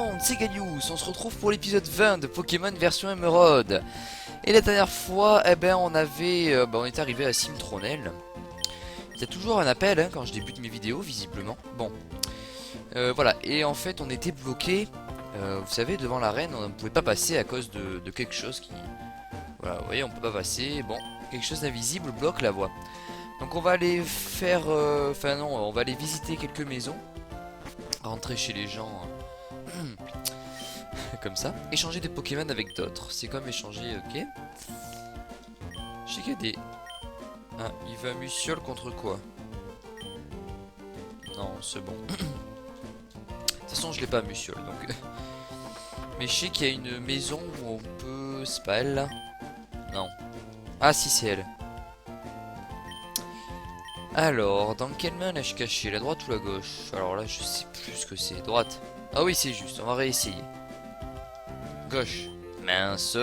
monde, c'est Galius, on se retrouve pour l'épisode 20 de Pokémon version Emerald. Et la dernière fois, on est arrivé à Cimtronel. Il y a toujours un appel quand je débute mes vidéos, visiblement. Bon, voilà, et en fait on était bloqué, vous savez, devant l'arène, on ne pouvait pas passer à cause de quelque chose qui... Voilà, vous voyez, on peut pas passer, bon, quelque chose d'invisible bloque la voie. Donc on va aller faire... Enfin non, on va aller visiter quelques maisons, rentrer chez les gens... comme ça, échanger des Pokémon avec d'autres. C'est comme échanger, ok. Je sais qu'il y a des... Ah, il va Muciole contre quoi? Non, c'est bon. De toute façon, je l'ai pas Muciole, donc... Mais je sais qu'il y a une maison où on peut... C'est pas elle, là? Non. Ah, si, c'est elle. Alors, dans quelle main l'ai-je caché? La droite ou la gauche? Alors là, je sais plus ce que c'est. Droite. Ah oui, c'est juste, on va réessayer. Gauche. Mince.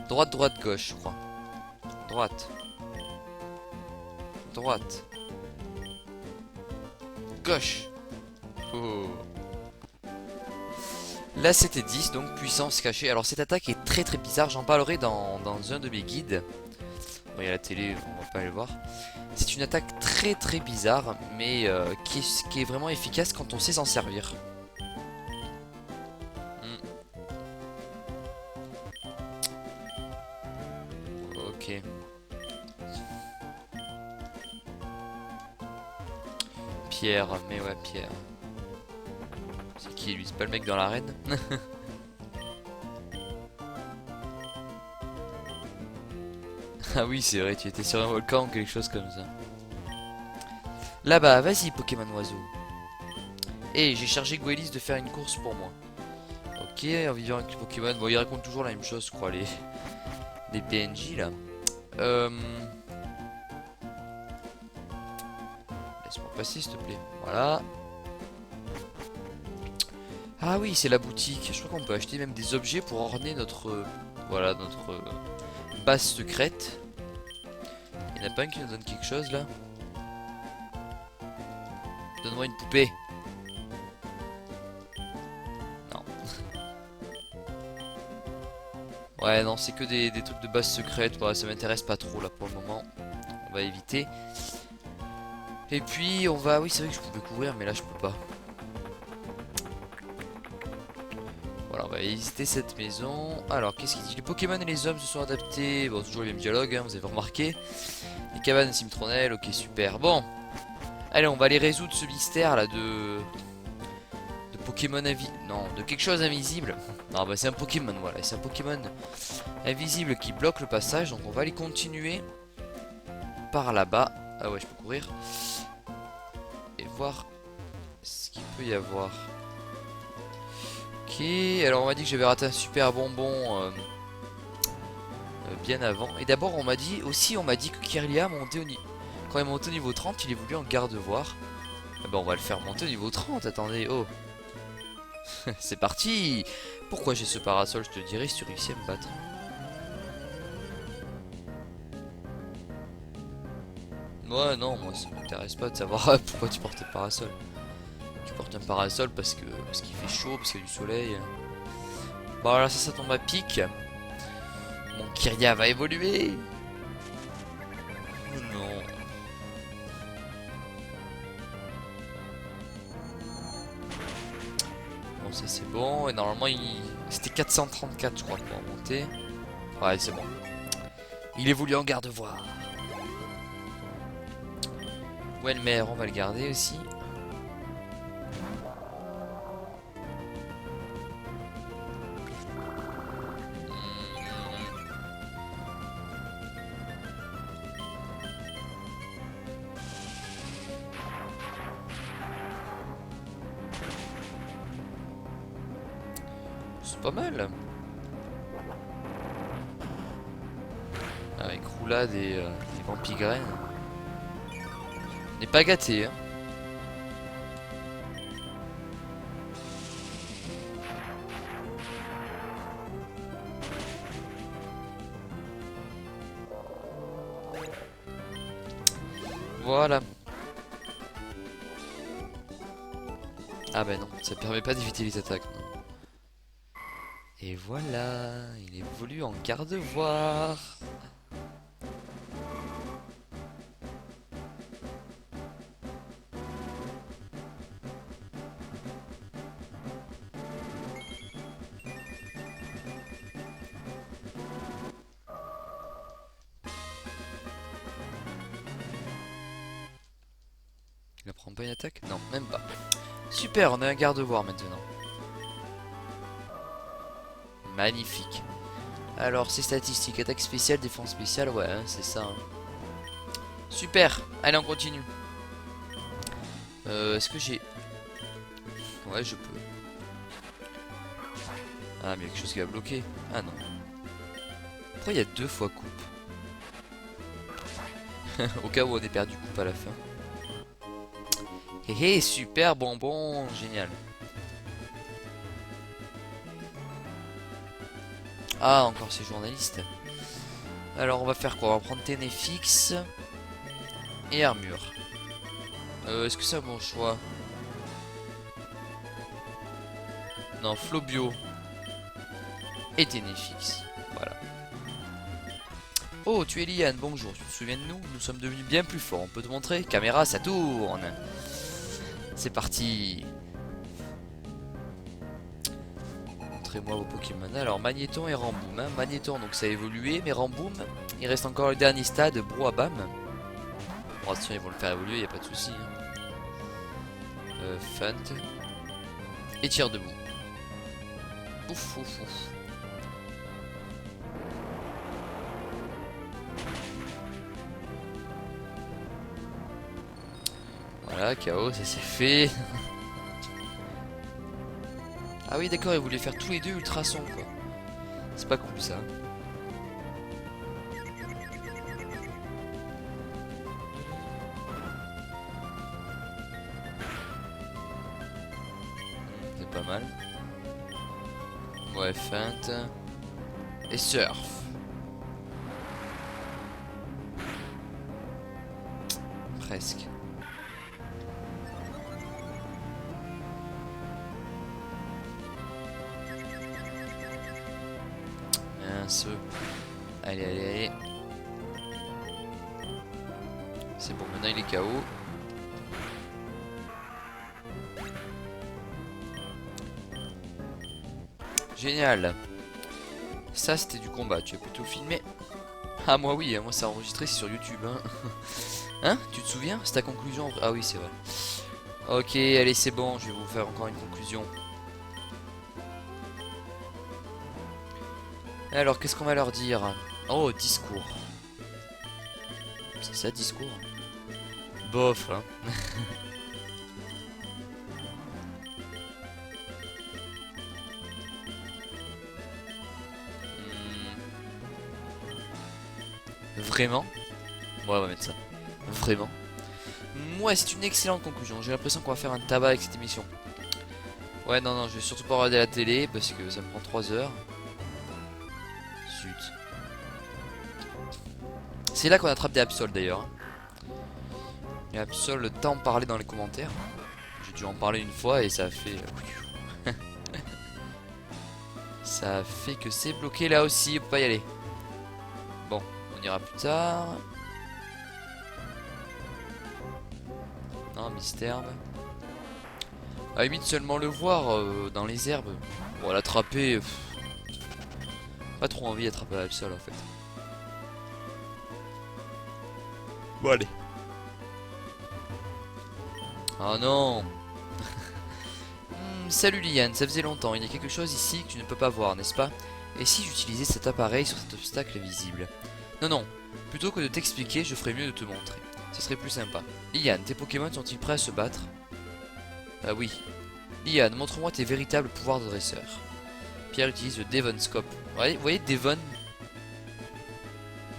Droite, droite, gauche, je crois. Droite. Droite. Gauche. Oh. Là c'était 10, donc puissance cachée. Alors cette attaque est très très bizarre, j'en parlerai dans un de mes guides. Bon, il y a la télé, on va pas aller le voir. C'est une attaque très très bizarre, mais qui est vraiment efficace quand on sait s'en servir. Ok. Pierre, mais ouais, Pierre. C'est qui lui? C'est pas le mec dans l'arène? Ah oui, c'est vrai, tu étais sur un volcan ou quelque chose comme ça. Là-bas, vas-y Pokémon oiseau. Et j'ai chargé Gwelis de faire une course pour moi. Ok, en vivant avec les Pokémon. Bon, il raconte toujours la même chose, je crois, les PNJ là. Laisse-moi passer, s'il te plaît. Voilà. Ah oui, c'est la boutique. Je crois qu'on peut acheter même des objets pour orner notre... voilà, notre base secrète. Il n'y en a pas un qui nous donne quelque chose là? Donne-moi une poupée. Non. Ouais, non, c'est que des trucs de base secrète. Voilà, ça m'intéresse pas trop là pour le moment. On va éviter. Et puis on va... Oui, c'est vrai que je pouvais courir, mais là je peux pas. Voilà, on va visiter cette maison. Alors, qu'est-ce qu'il dit? Les Pokémon et les hommes se sont adaptés. Bon, toujours le même dialogue, hein, vous avez remarqué. Les cabanes Cimtronel, ok, super. Bon, allez, on va aller résoudre ce mystère là de Pokémon invisible. Non, de quelque chose invisible. Non, bah c'est un Pokémon, voilà. C'est un Pokémon invisible qui bloque le passage. Donc on va aller continuer par là-bas. Ah ouais, je peux courir. Et voir ce qu'il peut y avoir. Ok, alors on m'a dit que j'avais raté un super bonbon bien avant. Et d'abord on m'a dit aussi, on m'a dit que Kirlia montait au niveau... Quand il est monté au niveau 30, il évolue en garde-voir. Ah bah on va le faire monter au niveau 30, attendez, oh. C'est parti. Pourquoi j'ai ce parasol, je te dirai si tu réussis à me battre. Ouais, non, moi ça m'intéresse pas de savoir pourquoi tu portes un parasol. Tu portes un parasol parce qu'il fait chaud, parce qu'il y a du soleil. Bon alors ça tombe à pic. Mon Kirlia va évoluer. Oh non. Bon ça c'est bon. Et normalement c'était 434 je crois pour monter. Ouais c'est bon. Il évolue en garde-voir. Welmer on va le garder aussi. C'est pas mal. Avec roulade et vampigraine. On n'est pas gâté, hein. Voilà. Ah bah non, ça permet pas d'éviter les attaques. Non. Et voilà, il évolue en garde-voir. Il apprend pas une attaque? Non, même pas. Super, on a un garde-voir maintenant. Magnifique. Alors, c'est statistique, attaque spéciale, défense spéciale, ouais, hein, c'est ça. Hein. Super, allez, on continue. Est-ce que j'ai... Ouais, je peux. Ah, mais il y a quelque chose qui a bloqué. Ah non. Pourquoi il y a 2 fois coupe? Au cas où on ait perdu coupe à la fin. Hé hé, super bonbon, génial. Ah, encore ces journalistes. Alors, on va faire quoi? On va prendre Ténéfix et armure. Est-ce que c'est un bon choix? Non, Flobio et Ténéfix. Voilà. Oh, tu es Liane, bonjour. Tu te souviens de nous? Nous sommes devenus bien plus forts. On peut te montrer? Caméra, ça tourne. C'est parti. Montrez-moi vos Pokémon. Alors, Magnéton et Ramboom. Hein. Magnéton, donc ça a évolué, mais Ramboom, il reste encore le dernier stade, Brouhaban. Bon, attention, ils vont le faire évoluer, il n'y a pas de souci. Hein. Funt. Et tire debout. Ouf, ouf, ouf. Voilà, KO, ça s'est fait. Ah oui, d'accord, ils voulaient faire tous les deux ultrasons, quoi. C'est pas cool, ça. C'est pas mal. Ouais, feinte. Et surf. Presque. Mince. Allez, allez, allez. C'est bon, maintenant il est KO. Génial. Ça c'était du combat, tu as plutôt filmé. Ah moi oui, moi ça a enregistré, c'est sur YouTube hein. Hein? Tu te souviens? C'est ta conclusion? Ah oui c'est vrai. Ok, allez c'est bon, je vais vous faire encore une conclusion. Alors qu'est-ce qu'on va leur dire? Oh, discours. C'est ça discours? Bof hein. Vraiment? Ouais, on va mettre ça. Vraiment? Ouais, c'est une excellente conclusion. J'ai l'impression qu'on va faire un tabac avec cette émission. Ouais, non, non, je vais surtout pas regarder la télé parce que ça me prend 3 heures. Zut. C'est là qu'on attrape des Absol d'ailleurs. Les Absol, tant parlé dans les commentaires. J'ai dû en parler une fois et ça a fait. Ça a fait que c'est bloqué là aussi, on peut pas y aller. Bon, on ira plus tard. Non, mystère. À la limite seulement le voir dans les herbes. Bon, l'attraper. Pas trop envie d'attraper la Absol en fait. Bon allez. Oh non. Salut Liane, ça faisait longtemps, il y a quelque chose ici que tu ne peux pas voir, n'est-ce pas? Et si j'utilisais cet appareil sur cet obstacle visible? Non, non, plutôt que de t'expliquer, je ferais mieux de te montrer. Ce serait plus sympa. Liane, tes Pokémon sont-ils prêts à se battre? Ah oui. Liane, montre-moi tes véritables pouvoirs de dresseur. Pierre utilise le Devonscope. Ouais, vous voyez Devon?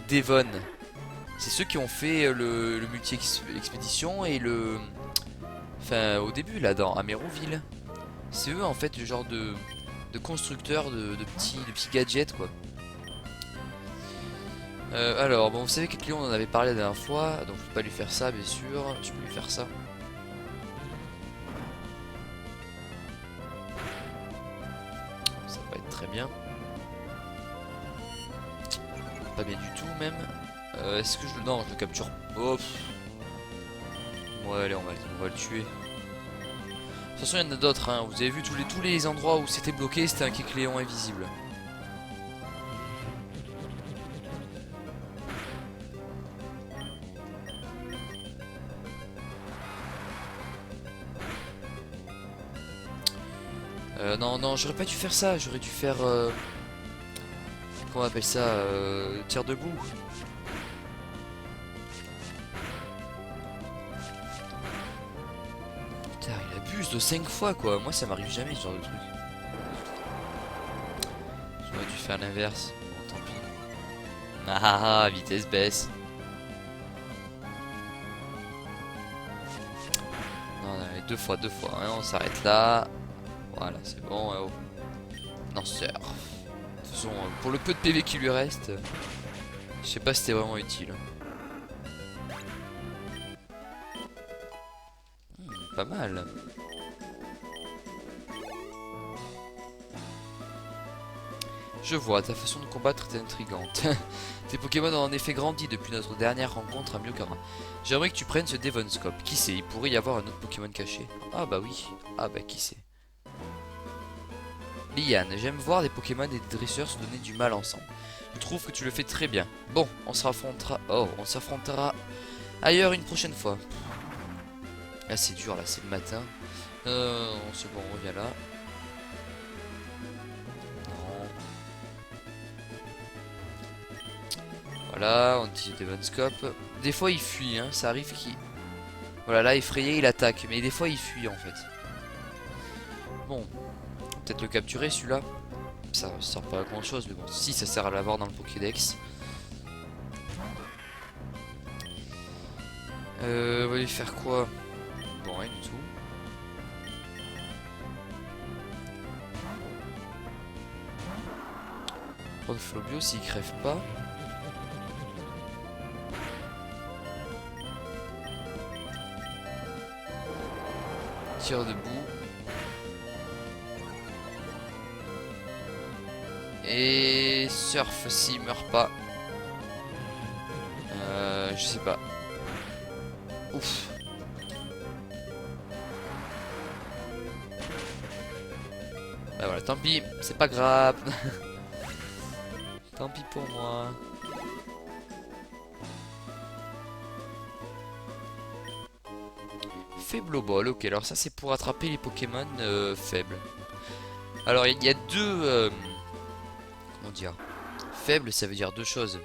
Devon. C'est ceux qui ont fait le multi-expédition et le... Enfin, au début, là, dans Améroville. C'est eux, en fait, le genre de constructeurs de petits gadgets, quoi. Alors, bon, vous savez que Cléon on en avait parlé la dernière fois, donc je peux pas lui faire ça, bien sûr. Je peux lui faire ça. très bien. Pas bien du tout même. Est-ce que je le... Non, je le capture. Oh, ouais, allez, on va le tuer. De toute façon, il y en a d'autres, hein. Vous avez vu tous les endroits où c'était bloqué, c'était un Kecléon invisible. Non, non, j'aurais pas dû faire ça. J'aurais dû faire... comment on appelle ça, tir debout. Putain, il abuse de 5 fois quoi. Moi ça m'arrive jamais ce genre de truc. J'aurais dû faire l'inverse. Bon, tant pis. Ah, vitesse baisse. Non, non, allez, deux fois. Hein, on s'arrête là. Voilà, c'est bon. Oh. Non, surf. De toute façon, pour le peu de PV qui lui reste, je sais pas si c'était vraiment utile. Pas mal. Je vois, ta façon de combattre est intrigante. Tes Pokémon ont en effet grandi depuis notre dernière rencontre à Myokara. J'aimerais que tu prennes ce Devonscope. Qui sait, il pourrait y avoir un autre Pokémon caché. Ah bah oui. Ah bah qui sait. Liane, j'aime voir des Pokémon et des dresseurs se donner du mal ensemble. Je trouve que tu le fais très bien. Bon, on s'affrontera. Oh, on s'affrontera ailleurs une prochaine fois. Là c'est dur, là c'est le matin. C'est bon, on revient là. Non. Voilà, on utilise Devonscope. Des fois il fuit, hein, ça arrive qu'il... Voilà, là effrayé il attaque, mais des fois il fuit en fait. Bon, peut-être le capturer celui-là. Ça sert pas à grand chose, mais bon, si ça sert à l'avoir dans le Pokédex. On va lui faire quoi? Bon, rien du tout. Prendre Flobio s'il crève pas. Tire debout. Et surf s'il meurt pas. Je sais pas. Ouf. Bah voilà, tant pis, c'est pas grave. Tant pis pour moi. Faible au bol, ok, alors ça c'est pour attraper les Pokémon faibles. Alors il y a deux... comment dire? Faible, ça veut dire deux choses.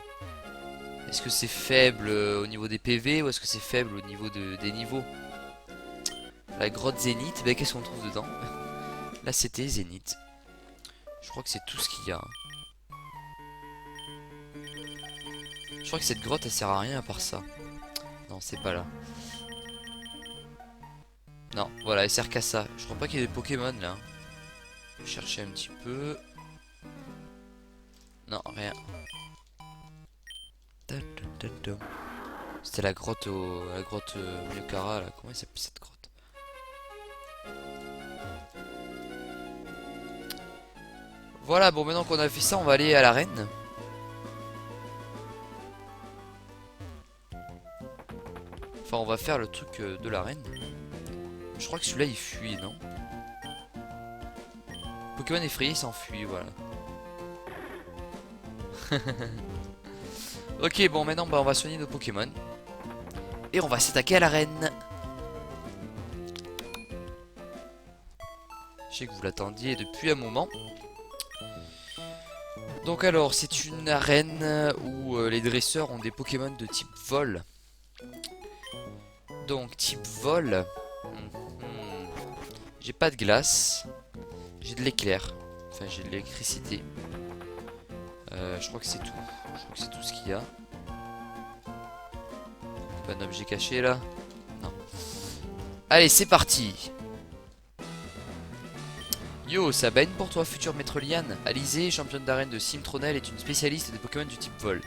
Est-ce que c'est faible au niveau des PV ou est-ce que c'est faible au niveau des niveaux? La grotte Zénith, bah, qu'est-ce qu'on trouve dedans? Là c'était Zénith. Je crois que c'est tout ce qu'il y a. Je crois que cette grotte elle sert à rien à part ça. Non, c'est pas là. Non, voilà, elle sert qu'à ça. Je crois pas qu'il y ait des Pokémon là. Je vais chercher un petit peu. Non, rien. C'était la grotte Myokara là. Comment elle s'appelle cette grotte? Voilà, bon maintenant qu'on a fait ça, on va aller à l'arène. Enfin, on va faire le truc de l'arène. Je crois que celui-là il fuit, non? Pokémon effrayé s'enfuit, voilà. Ok, bon maintenant bah, on va soigner nos Pokémon. Et on va s'attaquer à l'arène. Je sais que vous l'attendiez depuis un moment. Donc alors, c'est une arène où les dresseurs ont des Pokémon de type vol. Donc type vol. J'ai pas de glace. J'ai de l'éclair. Enfin, j'ai de l'électricité. Je crois que c'est tout. Je crois que c'est tout ce qu'il y a. Pas un objet caché là? Non. Allez, c'est parti. Yo, ça baigne pour toi, futur maître Liane. Alizée, championne d'arène de Simtronel, est une spécialiste des Pokémon du type vol.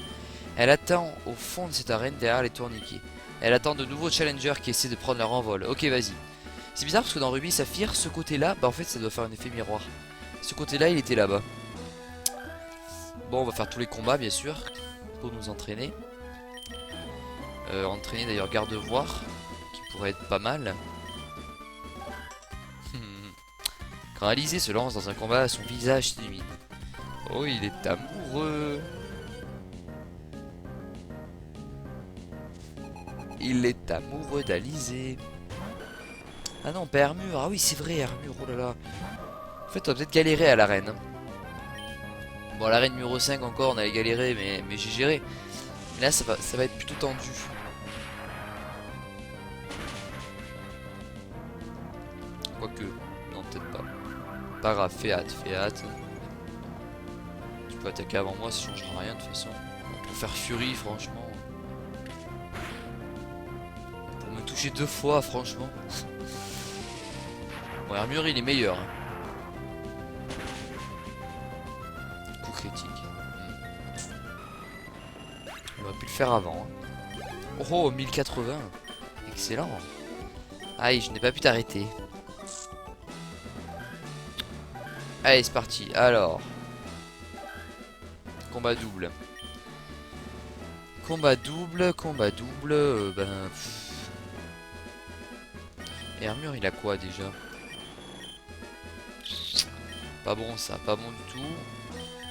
Elle attend au fond de cette arène derrière les tourniquets. Elle attend de nouveaux challengers qui essaient de prendre leur envol. Ok, vas-y. C'est bizarre parce que dans Ruby Saphir, ce côté-là, bah en fait ça doit faire un effet miroir. Ce côté-là, il était là-bas. Bon, on va faire tous les combats, bien sûr, pour nous entraîner. Entraîner d'ailleurs garde-voir, qui pourrait être pas mal. Quand Alizé se lance dans un combat, son visage s'illumine. Oh, il est amoureux. Il est amoureux d'Alizé. Ah non, pas Armure. Ah oui, c'est vrai, Armure, oh là là. En fait, on va peut-être galérer à l'arène. Bon, à l'arène numéro 5 encore, on avait galéré, mais j'ai géré. Mais là, ça va être plutôt tendu. Quoique, non, peut-être pas. Pas grave, fais hâte, fais hâte. Tu peux attaquer avant moi, ça changera rien de toute façon. Pour faire Fury, franchement. Pour me toucher 2 fois, franchement. Bon, Armure, il est meilleur. Hein. Coup critique. On aurait pu le faire avant. Hein. Oh, 1080. Excellent. Aïe, je n'ai pas pu t'arrêter. Allez, c'est parti. Alors. Combat double. Combat double, combat double. Et Armure, il a quoi déjà? Pas bon ça, pas bon du tout.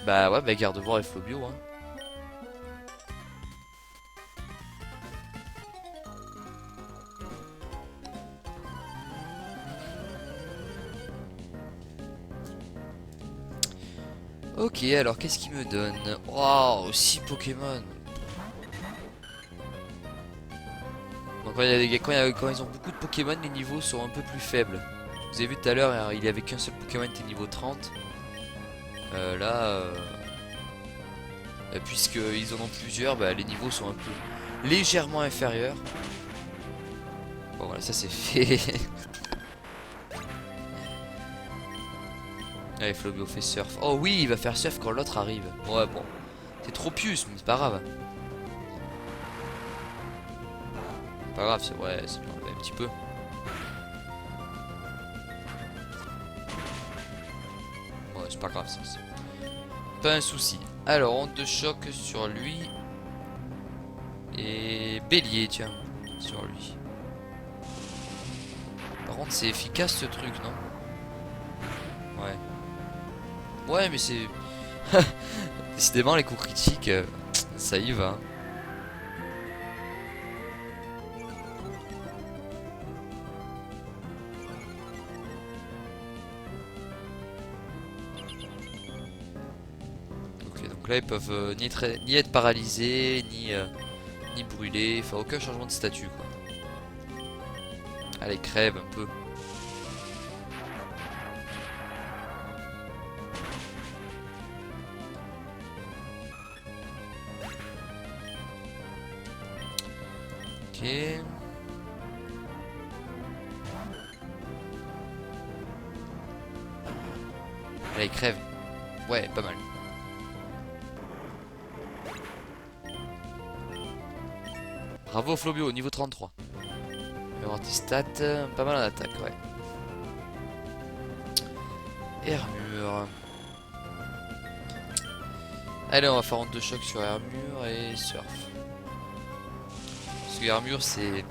Bah ouais, bah garde-voir et Flobio. Hein. Ok, alors qu'est-ce qu'il me donne? Waouh, 6 Pokémon. Bon, quand ils ont beaucoup de Pokémon, les niveaux sont un peu plus faibles. Vous avez vu tout à l'heure, il y avait qu'un seul Pokémon qui était niveau 30. Là, puisqu'ils en ont plusieurs, bah, les niveaux sont un peu légèrement inférieurs. Bon voilà, ça c'est fait. Allez, Flobio fait surf. Oh oui, il va faire surf quand l'autre arrive. Ouais, bon. C'est trop pius, mais c'est pas grave. Pas grave, c'est ouais, c'est un petit peu. Ouais, c'est pas grave, ça. Pas un souci. Alors, onde de choc sur lui. Et bélier, tiens, sur lui. Par contre, c'est efficace ce truc, non? Ouais. Ouais, mais c'est... Décidément, les coups critiques, ça y va. Ok, donc là, ils peuvent ni être paralysés, ni brûlés. Enfin, aucun changement de statut, quoi. Allez, crève un peu. Ok. Allez, crève. Ouais, pas mal. Bravo Flobio, niveau 33. On va avoir des stats, pas mal en attaque, ouais. Armure. Allez, on va faire onde de choc sur Armure et surf. Parce que Armure, c'est...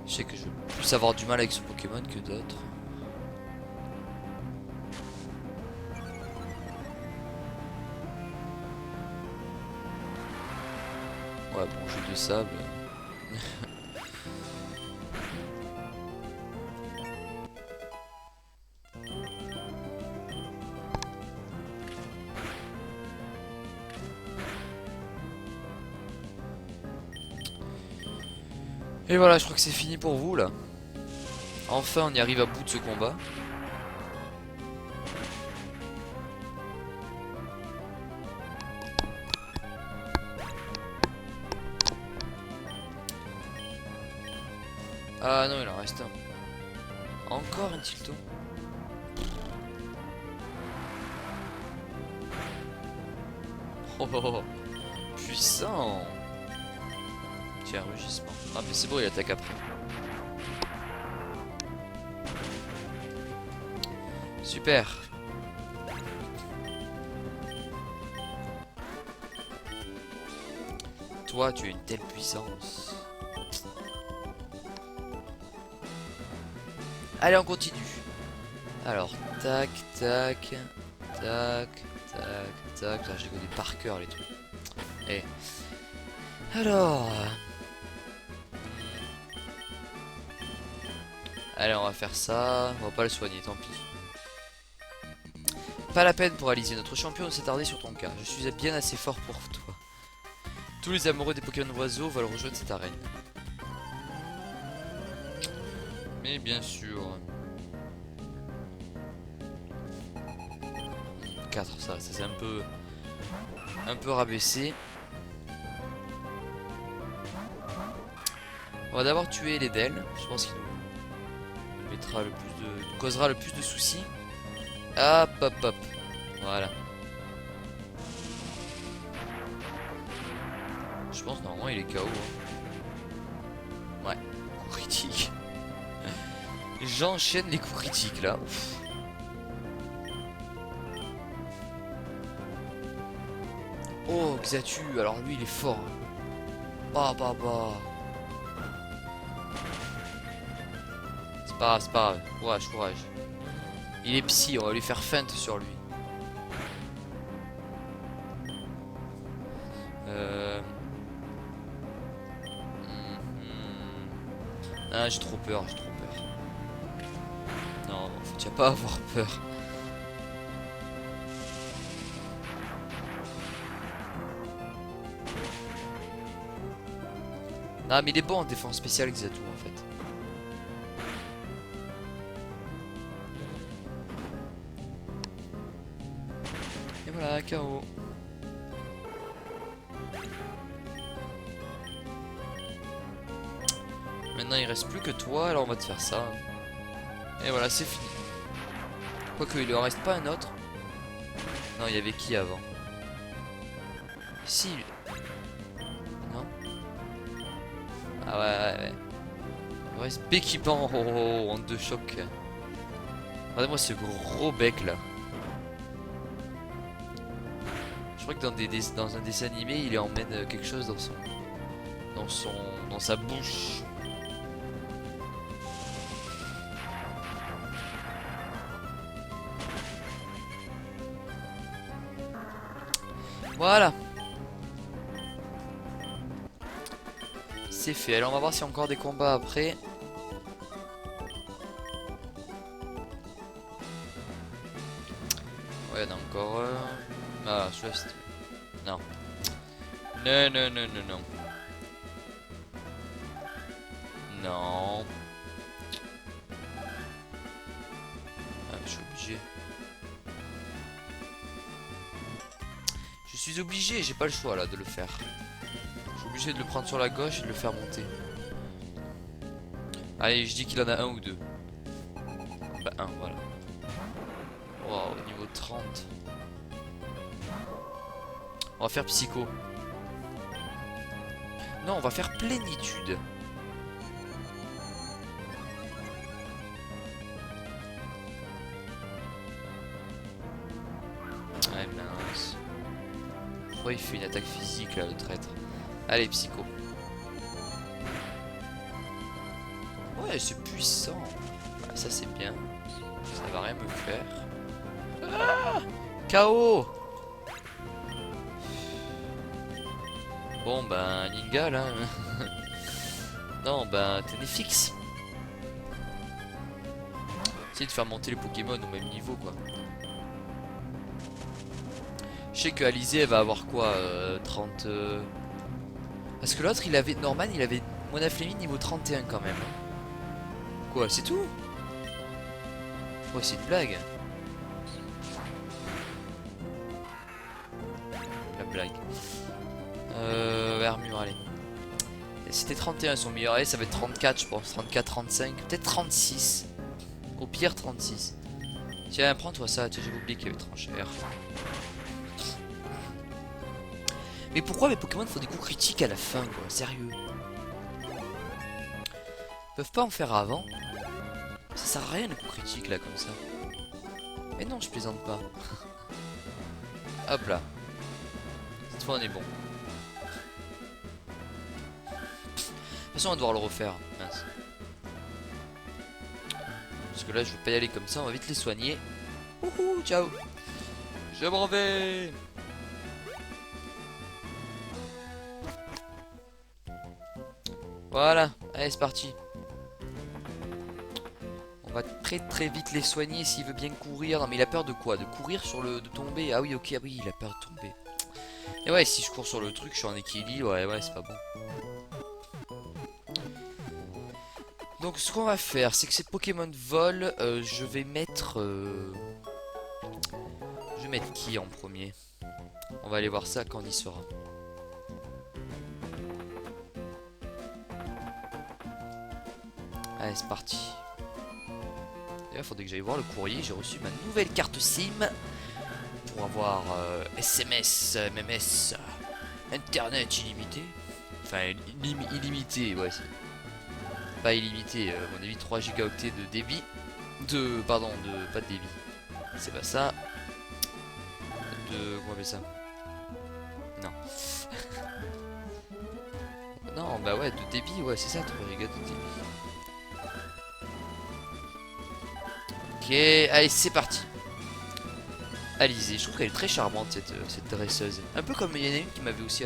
Je sais que je vais plus avoir du mal avec ce Pokémon que d'autres. Ouais, bon, jeu de sable. Et voilà, je crois que c'est fini pour vous là. Enfin, on y arrive à bout de ce combat. Ah non, il en reste un. Encore un Tilton. Oh, oh, oh. Puissant. Tiens, rugissement. Ah mais c'est bon, il attaque après. Super. toi, tu as une telle puissance. Allez, on continue. Alors, tac, tac, tac, tac, tac. Là, je les connais par cœur, les trucs. Et alors, allez, on va faire ça. On va pas le soigner, tant pis. Pas la peine pour Alizé, notre champion ne s'est tardé sur ton cas. Je suis bien assez fort pour toi. Tous les amoureux des Pokémon oiseaux veulent rejoindre cette arène. Mais bien sûr. 4, ça c'est un peu rabaissé. On va d'abord tuer les Del. Je pense qu'il nous mettra le plus de, nous causera le plus de soucis. Hop hop hop. Voilà. Je pense normalement il est KO. Hein. Ouais. Coup critique. J'enchaîne les coups critiques là. Ouf. Oh Xatu, alors lui il est fort. Bah bah bah. C'est pas grave, c'est pas grave. Courage, courage. Il est psy, on va lui faire feinte sur lui. Ah, j'ai trop peur, j'ai trop peur. Non, faut pas avoir peur. Non, mais il est bon en défense spéciale, Xatu, en fait. Et voilà, KO. Maintenant, il reste plus que toi, alors on va te faire ça. Et voilà, c'est fini. Quoique, il ne reste pas un autre. Non, il y avait qui avant? Si. Non. Ah ouais. Il reste Béquipan. Oh, en 2 chocs. Regardez-moi ce gros bec là. Je crois que dans un dessin animé, il emmène quelque chose dans sa bouche. Voilà. C'est fait. Alors on va voir s'il y a encore des combats après. Ouais, il y en a encore un. Ah, celui-là c'était... Non. Non. Non. Ah, je suis obligé. Je suis obligé, j'ai pas le choix là de le faire. Je suis obligé de le prendre sur la gauche et de le faire monter. Allez, je dis qu'il en a un ou deux. Bah, un, voilà. Wow, niveau 30. On va faire psycho. Non, on va faire plénitude. Ouais, mince. Pourquoi il fait une attaque physique là, le traître? Allez, psycho. Ouais, c'est puissant. Ouais, ça c'est bien. Ça va rien me faire. Ah, KO. Bon ben Ningal hein. Non ben Ténéfix. Essayer de faire monter les Pokémon au même niveau quoi. Je sais que Alizé elle va avoir quoi 30 Parce que l'autre il avait Norman, il avait Monaflémine niveau 31 quand même. Quoi, c'est tout? Ouais, c'est une blague. La blague. Armure, allez. C'était 31 son meilleur, allez, ça va être 34 je pense. 34, 35, peut-être 36. Au pire 36. Tiens, prends-toi ça, j'ai oublié qu'il y avait trop cher. Mais pourquoi mes Pokémon font des coups critiques à la fin quoi, sérieux? Ils peuvent pas en faire avant? Ça sert à rien les coups critiques là comme ça. Mais non, je plaisante pas. Hop là. Cette fois on est bon. façon, on va devoir le refaire. Mince. Parce que là, je veux pas y aller comme ça. On va vite les soigner. Wouhou, ciao. Je m'en vais. Voilà. Allez, c'est parti. On va très vite les soigner s'il veut bien courir. Non, mais il a peur de quoi? De courir sur le... de tomber. Ah oui, ok, ah oui, il a peur de tomber. Et ouais, si je cours sur le truc, je suis en équilibre. Ouais, c'est pas bon. Donc ce qu'on va faire, c'est que ces Pokémon volent, je vais mettre... Je vais mettre qui en premier? On va aller voir ça quand on y sera. Allez, c'est parti. D'ailleurs, il faudrait que j'aille voir le courrier. J'ai reçu ma nouvelle carte SIM pour avoir SMS, MMS, Internet illimité. Enfin, illimité, ouais. Pas illimité, à mon avis 3 gigaoctets de débit. Pardon, pas de débit. C'est pas ça. Comment on appelle ça? Non. Non, bah ouais, de débit, ouais, c'est ça, 3 gigas de débit. Ok, allez, c'est parti. Alizé, je trouve qu'elle est très charmante cette dresseuse. Un peu comme il y en a une qui m'avait aussi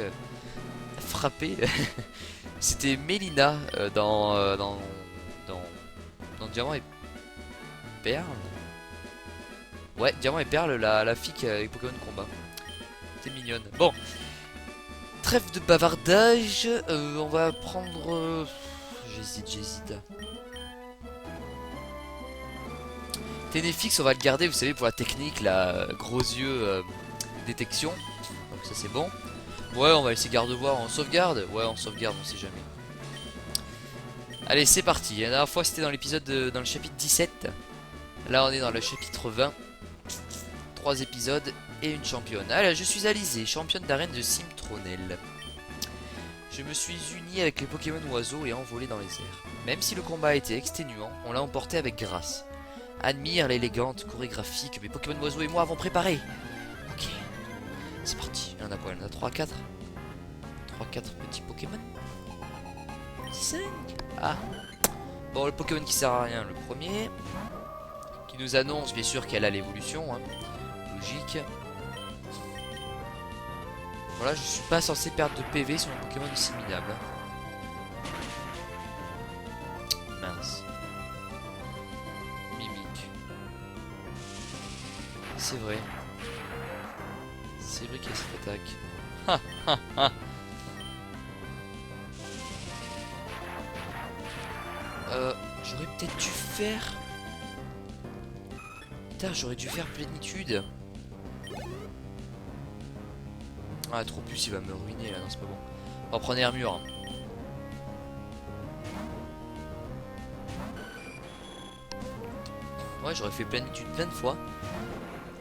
frappé. C'était Mélina dans Diamant et Perle. Ouais, Diamant et Perle, la fille qui a avec Pokémon Combat. C'était mignonne. Bon, trêve de bavardage. On va prendre... J'hésite. Ténéfix, on va le garder, vous savez, pour la technique, la gros yeux détection. Donc ça c'est bon. Ouais, on va laisser garde-voir en sauvegarde. Ouais, en sauvegarde, on sait jamais. Allez, c'est parti. La dernière fois, c'était dans l'épisode, dans le chapitre 17. Là, on est dans le chapitre 20. 3 épisodes et une championne. Allez, je suis Alizé, championne d'arène de Cimtronel. Je me suis uni avec les Pokémon oiseaux et envolé dans les airs. Même si le combat a été exténuant, on l'a emporté avec grâce. Admire l'élégante chorégraphie que mes Pokémon oiseaux et moi avons préparée. Ok, c'est parti. Il y en a quoi? Il y en a 3-4 petits Pokémon. 5. Ah. Bon, le Pokémon qui sert à rien, le premier. Qui nous annonce bien sûr qu'elle a l'évolution. Hein. Logique. Voilà, je suis pas censé perdre de PV sur un Pokémon aussi minable. Mince. C'est vrai. C'est vrai qu'il y a cette attaque. Ha ha ha. J'aurais peut-être dû faire... Putain, j'aurais dû faire plénitude. Ah, trop plus, il va me ruiner là, non, c'est pas bon. On va prendre Armure. Ouais, j'aurais fait plénitude plein de fois.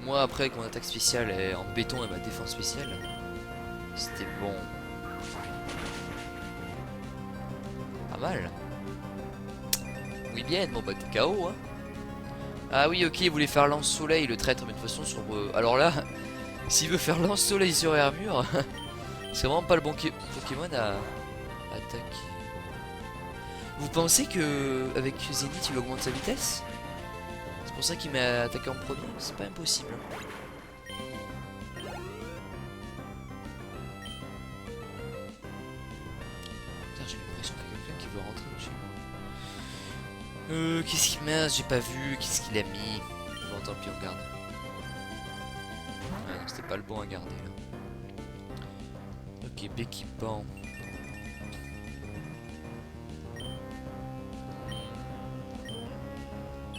Moi, après, avec mon attaque spéciale et en béton et ma défense spéciale, c'était bon. Pas mal. Oui, bien, bon bah t'es KO, hein. Ah oui, ok, il voulait faire lance-soleil, le traître, mais de toute façon, sur... alors là, s'il veut faire lance-soleil sur Armure, c'est vraiment pas le bon Pokémon à attaquer. Vous pensez que avec Zénith, il augmente sa vitesse? C'est pour ça qu'il m'a attaqué en premier? C'est pas impossible. Putain, j'ai l'impression qu'il y a quelqu'un qui veut rentrer chez moi. Qu'est-ce qu'il met? J'ai pas vu. Qu'est-ce qu'il a mis? Bon, tant pis, on garde. Ah non, c'était pas le bon à garder là. Ok, Béquipant.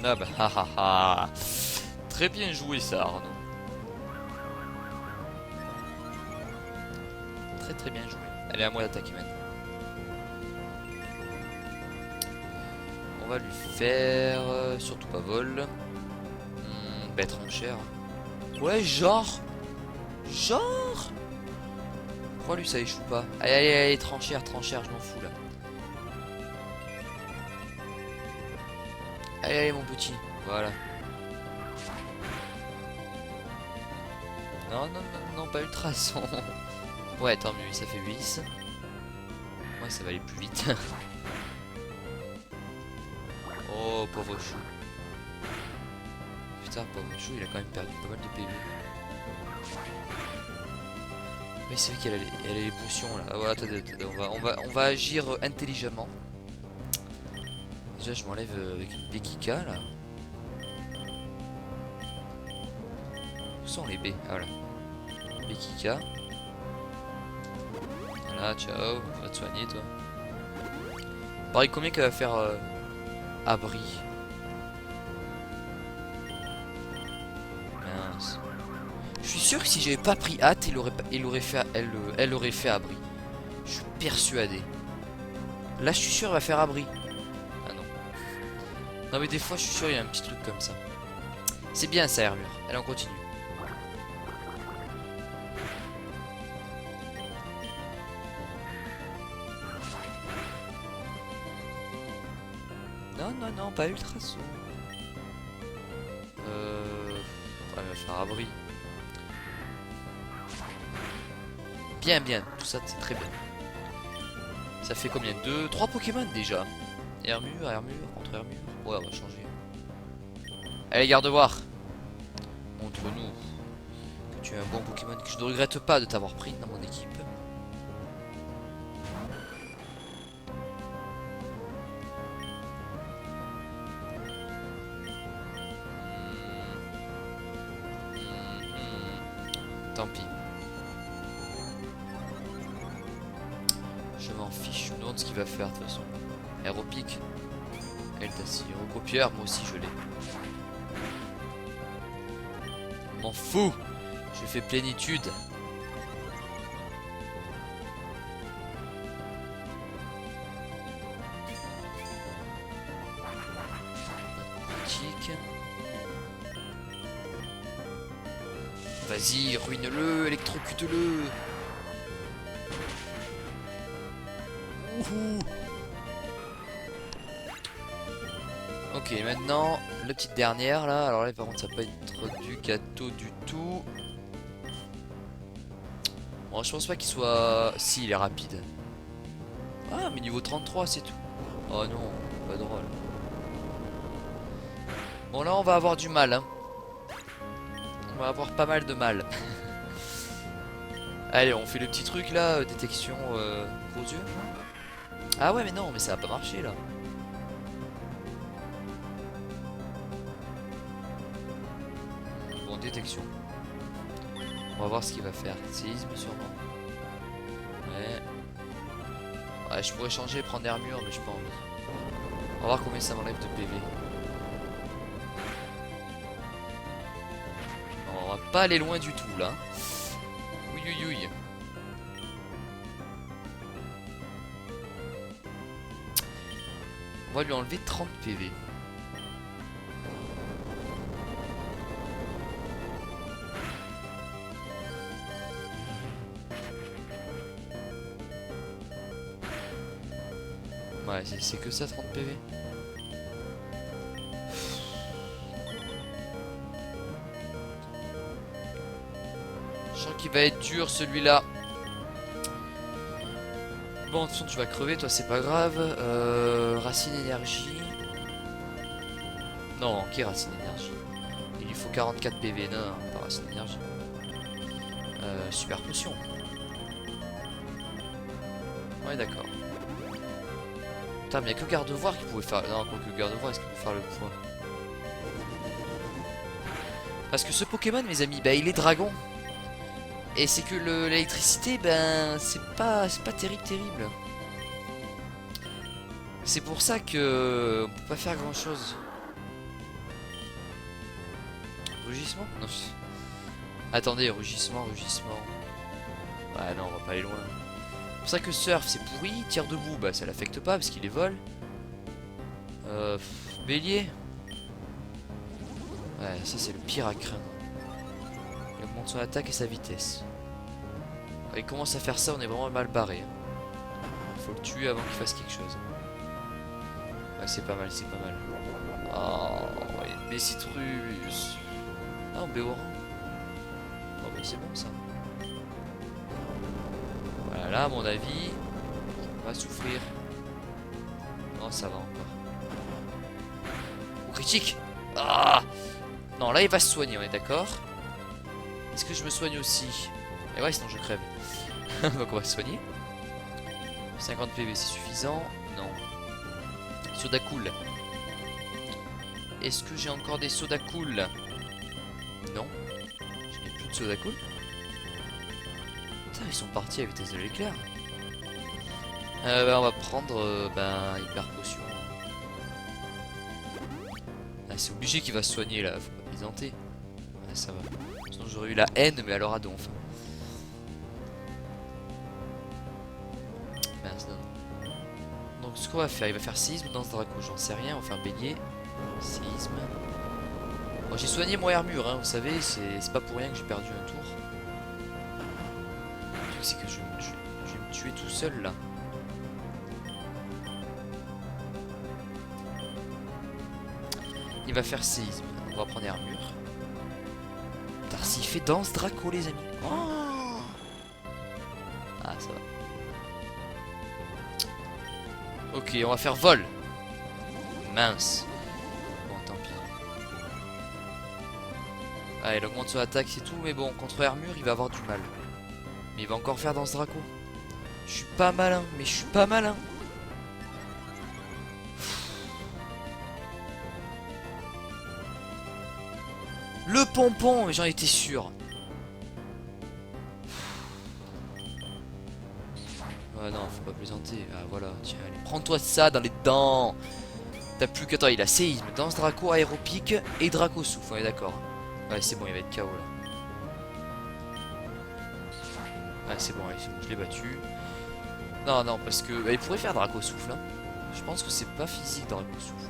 Ah bah, ha ha ha. Très bien joué ça, Arnaud. Très bien joué. Allez, à moi d'attaquer maintenant. On va lui faire... surtout pas vol. Bête en chair. Ouais, genre. Pourquoi lui ça échoue pas? Allez, tranchère, je m'en fous là. Allez, mon petit. Voilà. Non, pas ultrason. Ouais, tant mieux, ça fait 8. Ouais, ça va aller plus vite. Oh, pauvre chou. Putain, pauvre chou, il a quand même perdu pas mal de PV. Oui, c'est vrai qu'elle a les potions là. Ah, voilà, attendez, on va agir intelligemment. Déjà, je m'enlève avec une Bekika là. Où sont les B? Ah voilà. Bekika. Voilà, ciao. On va te soigner toi. Pareil, combien qu'elle va faire abri? Mince. Je suis sûr que si j'avais pas pris hâte, elle aurait fait abri. Je suis persuadé. Là, je suis sûr, elle va faire abri. Ah non. Non, mais des fois, je suis sûr, il y a un petit truc comme ça. C'est bien ça, Armure. Allez, on continue. Non, non, non, pas ultrason. Elle va faire abri. Bien, bien. Tout ça, c'est très bien. Ça fait combien? 2, 3 Pokémon déjà. Armure, contre Armure. Ouais, on va changer. Allez, Gardevoir. Montre-nous que tu es un bon Pokémon, que je ne regrette pas de t'avoir pris dans mon équipe. Tant pis. Je m'en fiche, je me demande ce qu'il va faire de toute façon. Aéropique. Eltassi. Recopieur, moi aussi je l'ai. M'en fous. Je fais plénitude. Critique. Vas-y, ruine-le, électrocute-le. Ok, maintenant, la petite dernière là. Alors là, par contre, ça va pas être du gâteau du tout. Bon, je pense pas qu'il soit... Si, il est rapide. Ah, mais niveau 33, c'est tout. Oh non, pas drôle. Bon, là, on va avoir du mal, hein. On va avoir pas mal de mal. Allez, on fait le petit truc là, détection gros yeux. Ah ouais, mais non, mais ça va pas marcher là. Bon, détection. On va voir ce qu'il va faire. Séisme sûrement. Ouais. Ouais, je pourrais changer, prendre armure, mais je pas envie. On va voir combien ça m'enlève de PV. Non, on va pas aller loin du tout là. Oui, oui, oui. On va lui enlever 30 PV. Ouais, c'est que ça, 30 PV. Je sens qu'il va être dur celui-là. Bon, de toute façon, tu vas crever, toi, c'est pas grave. Racine énergie. Non, qui racine énergie? Il lui faut 44 PV. Non, non, pas racine énergie. Super potion. Ouais, d'accord. Putain, mais il n'y a que Gardevoir qui pouvait faire. Non, quoi que Gardevoir, est-ce qu'il peut faire le point? Parce que ce Pokémon, mes amis, bah, il est dragon. Et c'est que l'électricité, ben, c'est pas terrible. C'est pour ça que on peut pas faire grand chose. Rugissement? Non. Attendez, rugissement. Ah non, on va pas aller loin. C'est pour ça que surf c'est pourri, tir debout, bah ça l'affecte pas parce qu'il les vole. Bélier. Ouais, ça c'est le pire à craindre. Il augmente son attaque et sa vitesse. Quand il commence à faire ça, on est vraiment mal barré. Faut le tuer avant qu'il fasse quelque chose. Ouais, c'est pas mal, c'est pas mal. Oh, des citrus. Ah, Béoran. Oh, bah c'est bon ça. Voilà, là, à mon avis, on va souffrir. Non, ça va encore. critique. Ah. Non, là il va se soigner, on est d'accord. Est-ce que je me soigne aussi? Et ouais, sinon je crève. Donc on va se soigner. 50 PV, c'est suffisant? Non. Soda cool. Est-ce que j'ai encore des soda cool? Non. Je n'ai plus de soda cool. Putain, ils sont partis à vitesse de l'éclair. Bah, on va prendre hyper potion. Ah, c'est obligé qu'il va se soigner là, faut pas plaisanter. Ouais, ça va. Sinon j'aurais eu la haine, mais alors à donf. Mince, non. Donc ce qu'on va faire, il va faire séisme dans ce draco, j'en sais rien, on va faire bélier. Séisme. Bon, j'ai soigné mon armure, hein, vous savez, c'est pas pour rien que j'ai perdu un tour. Le truc c'est que je vais me tuer tout seul là. Il va faire séisme, on va prendre armure. Putain, s'il fait danse Draco les amis. Oh, ah ça va. Ok, on va faire vol. Mince. Bon, tant pis. Ah, il augmente son attaque, c'est tout, mais bon, contre armure, il va avoir du mal. Mais il va encore faire danse Draco. Je suis pas malin, mais je suis pas malin. Le pompon, mais j'en étais sûr. Ah non, faut pas plaisanter. Ah voilà, tiens, allez, prends-toi ça dans les dents. T'as plus qu'attends, il a séisme, danse Draco, aéropique et Draco souffle, on est d'accord. Ouais, c'est bon, il va être KO là. Ah, c'est bon, allez, c'est bon, je l'ai battu. Non, non, parce que il pourrait faire Draco souffle. Hein. Je pense que c'est pas physique Draco souffle.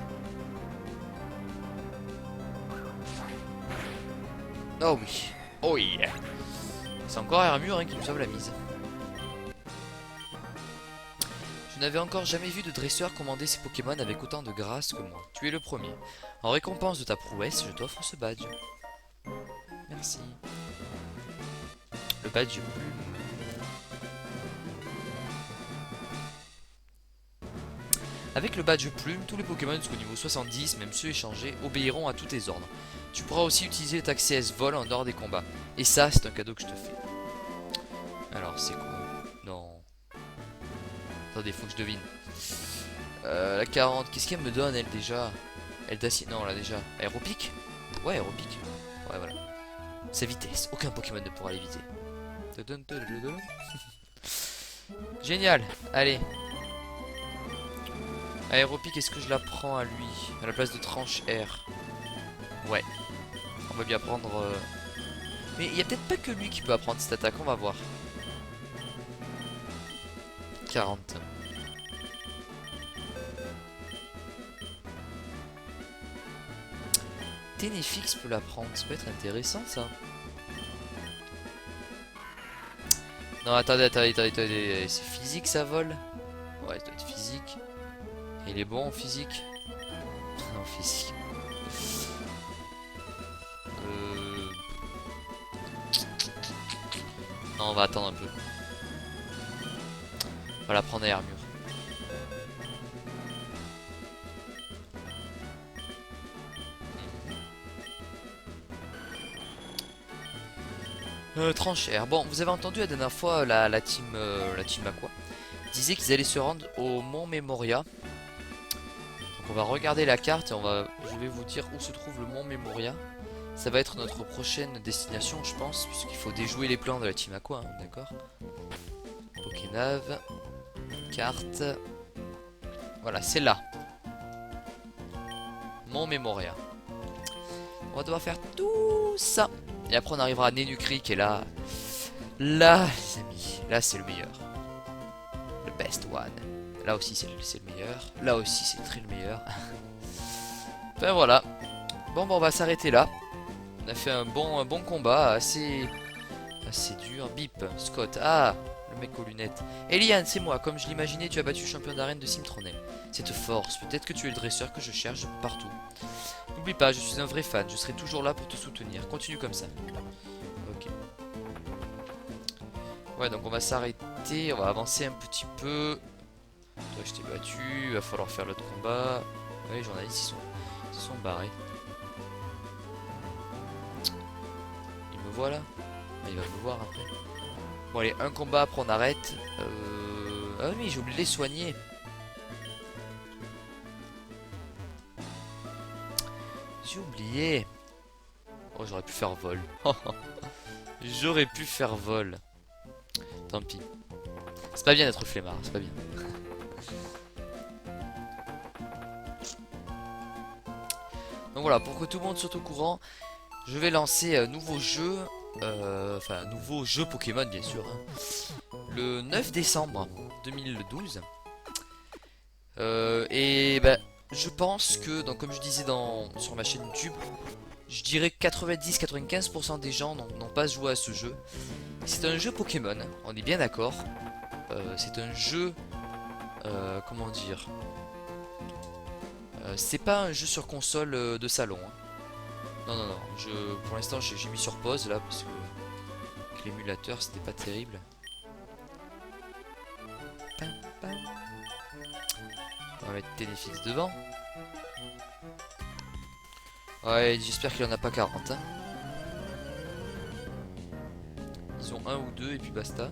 Oh oui. Oh yeah. C'est encore Armure hein, qui nous sauve la mise. Je n'avais encore jamais vu de dresseur commander ses Pokémon avec autant de grâce que moi. Tu es le premier. En récompense de ta prouesse, je t'offre ce badge. Merci. Le badge plume. Avec le badge plume, tous les Pokémon jusqu'au niveau 70, même ceux échangés, obéiront à tous tes ordres. Tu pourras aussi utiliser le tag CS vol en dehors des combats. Et ça, c'est un cadeau que je te fais. Alors, c'est quoi? Non. Attendez, faut que je devine. La 40, qu'est-ce qu'elle me donne, elle, déjà? Elle d'acier, non, là, déjà. Aéropique? Ouais, aéropique. Ouais, voilà. Sa vitesse, aucun Pokémon ne pourra l'éviter. Génial, allez. Aéropique, est-ce que je la prends à lui? À la place de tranche R? Ouais. On va bien prendre... Mais il n'y a peut-être pas que lui qui peut apprendre cette attaque, on va voir. 40. Ténéfix peut l'apprendre, ça peut être intéressant ça. Non, attendez, c'est physique ça vole? Ouais, ça doit être physique. Il est bon en physique? Non, physique. Non, on va attendre un peu. On va la prendre à armure. Tranchère. Bon, vous avez entendu la dernière fois la team Aqua disait qu'ils allaient se rendre au Mont Memoria. Donc on va regarder la carte et je vais vous dire où se trouve le Mont Memoria. Ça va être notre prochaine destination, je pense, puisqu'il faut déjouer les plans de la team Aqua, hein, d'accord. Pokénav, carte. Voilà, c'est là. Mont Memoria. On va devoir faire tout ça. Et après on arrivera à Nenukrik et là, les amis, là c'est le meilleur. Le best one. Là aussi c'est le meilleur. Là aussi c'est le meilleur. Enfin voilà. Bon, on va s'arrêter là. On a fait un bon combat, assez dur. Bip, Scott, ah, le mec aux lunettes. Eliane, c'est moi, comme je l'imaginais, tu as battu le champion d'arène de Simtronel. Cette force, peut-être que tu es le dresseur que je cherche partout. N'oublie pas, je suis un vrai fan, je serai toujours là pour te soutenir. Continue comme ça. Ok. Ouais, donc on va s'arrêter, on va avancer un petit peu. Toi, je t'ai battu, il va falloir faire l'autre combat. Ouais, les journalistes, Ils se sont barrés. Il me voit là. Ah, il va me voir après. Bon allez, un combat, après on arrête. Ah oui, j'ai oublié de les soigner. J'ai oublié. Oh, j'aurais pu faire vol. J'aurais pu faire vol. Tant pis. C'est pas bien d'être flemmard, c'est pas bien. Donc voilà, pour que tout le monde soit au courant, je vais lancer un nouveau jeu. Enfin, un nouveau jeu Pokémon, bien sûr. Hein, le 9 décembre 2012. Et ben, je pense que, donc, comme je disais sur ma chaîne YouTube, je dirais que 90-95% des gens n'ont pas joué à ce jeu. C'est un jeu Pokémon, on est bien d'accord. C'est un jeu... comment dire, c'est pas un jeu sur console de salon. Hein. Non, non, non. Pour l'instant, j'ai mis sur pause là parce que l'émulateur c'était pas terrible. On va mettre Ténéfix devant. Ouais, j'espère qu'il en a pas 40. Hein. Ils ont un ou deux et puis basta.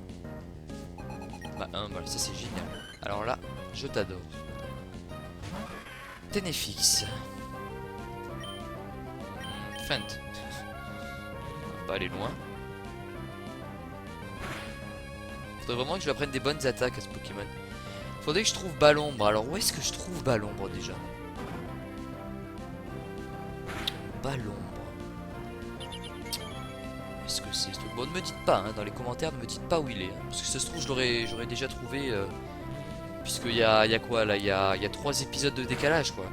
Bah, un, voilà, ça c'est génial. Alors là, je t'adore. Ténéfix. Feint. On va pas aller loin. Faudrait vraiment que je lui apprenne des bonnes attaques à ce Pokémon. Faudrait que je trouve Ballombre. Alors où est-ce que je trouve Ballombre déjà? Ballombre. Est-ce que c'est... Bon, ne me dites pas, hein, dans les commentaires, ne me dites pas où il est. Hein, parce que ça se trouve, j'aurais déjà trouvé... puisqu'il y a quoi là? Il y a 3 épisodes de décalage quoi.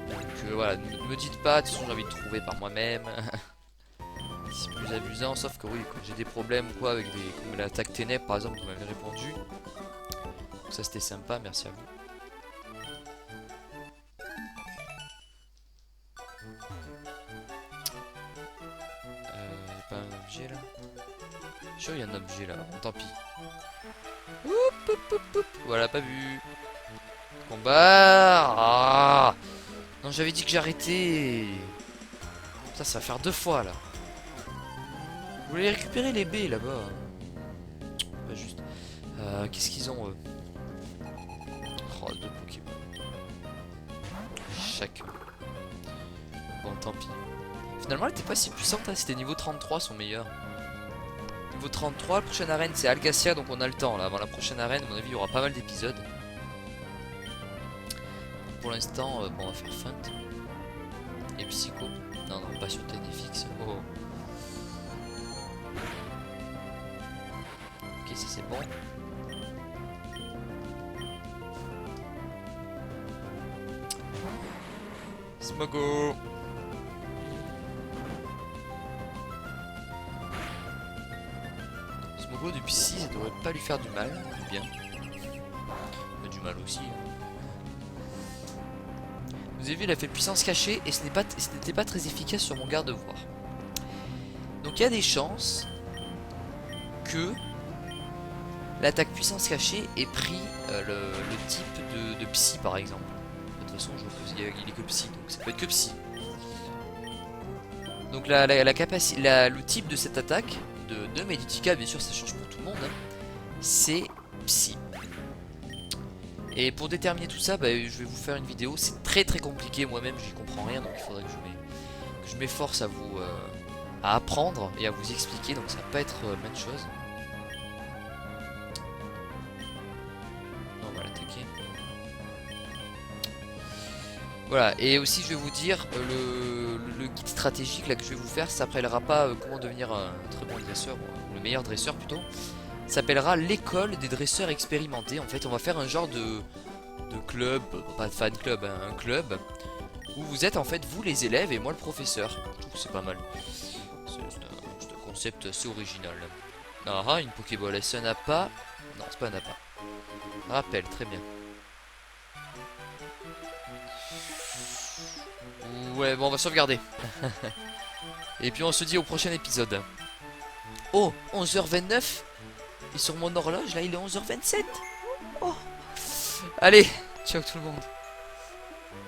Donc voilà, ne me dites pas, de toute façon j'ai envie de trouver par moi-même. C'est plus amusant, sauf que oui, quand j'ai des problèmes quoi avec comme l'attaque ténèbres par exemple, vous m'avez répondu. Donc ça c'était sympa, merci à vous. Y a pas un objet là? Je suis sûr il y a un objet là, bon, tant pis. Oup, oup, oup, oup. Voilà, pas vu. Combat. Ah non, j'avais dit que j'arrêtais. Ça va faire 2 fois là. Vous voulez récupérer les baies là-bas? Pas juste. Qu'est-ce qu'ils ont eux? Oh, 2 Pokémon. Chacun. Bon, tant pis. Finalement, elle était pas si puissante, hein. C'était niveau 33 son meilleur. Niveau 33, la prochaine arène c'est Algacia, donc on a le temps là. Avant la prochaine arène, à mon avis, il y aura pas mal d'épisodes. Pour l'instant, bon, on va faire Feint. Et Psycho. Non, non, pas sur Ténéfix. Oh. Ok, ça c'est bon. Smogo. Smogo depuis 6, ça devrait pas lui faire du mal, du bien. Mais du mal aussi. Hein. Vous avez vu, il a fait puissance cachée et ce n'était pas très efficace sur mon garde-voir. Donc il y a des chances que l'attaque puissance cachée ait pris le type de psy par exemple. De toute façon, je vois qu'il est que psy, donc ça peut être que psy. Donc le type de cette attaque, de Meditica, bien sûr ça change pour tout le monde, hein, c'est psy. Et pour déterminer tout ça, bah, je vais vous faire une vidéo. C'est très très compliqué, moi-même j'y comprends rien, donc il faudrait que je m'efforce à vous à apprendre et à vous expliquer, donc ça va pas être la même chose. Non, on va l'attaquer. Voilà, et aussi je vais vous dire, le guide stratégique là que je vais vous faire s'appellera pas comment devenir un très bon dresseur, ou le meilleur dresseur plutôt. S'appellera l'école des dresseurs expérimentés. En fait, on va faire un genre de club, pas de fan club, hein, un club où vous êtes en fait vous les élèves et moi le professeur. Je trouve que c'est pas mal. C'est un concept assez original. Ah, une Pokéball, est-ce un appât? Non, c'est pas un appât. Rappel, très bien. Ouais, bon, on va sauvegarder. Et puis on se dit au prochain épisode. Oh, 11h29. Et sur mon horloge, là, il est 11h27. Oh. Allez, ciao tout le monde.